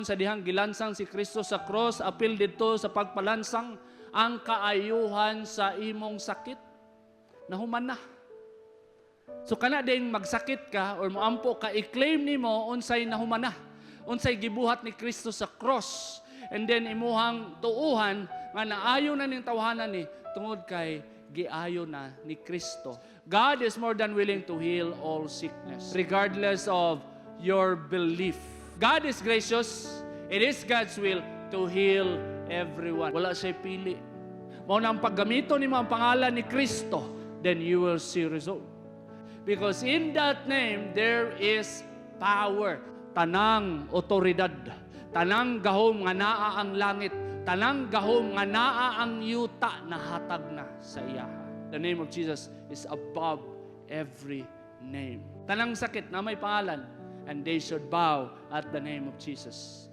Sa dihang gilansang si Kristo sa cross, apil dito sa pagpalansang ang kaayuhan sa imong sakit. Nahuman na. So kana din magsakit ka or moampo ka, i-claim nimo unsay nahuman na. Unsay gibuhat ni Kristo sa cross. And then imuhang tuuhan nga naayo na ning tawhanan ni tungod kay giayo na ni Kristo. God is more than willing to heal all sickness regardless of your belief. God is gracious. It is God's will to heal everyone. Wala siya pili. Mao nang paggamito nimo ang pangalan ni Kristo, then you will see result. Because in that name there is power. Tanang otoridad, tanang gahom nga naa ang langit, tanang gahom nga naa ang yuta nahatag na sa iya. The name of Jesus is above every name. Tanang sakit na may pangalan, and they should bow at the name of Jesus.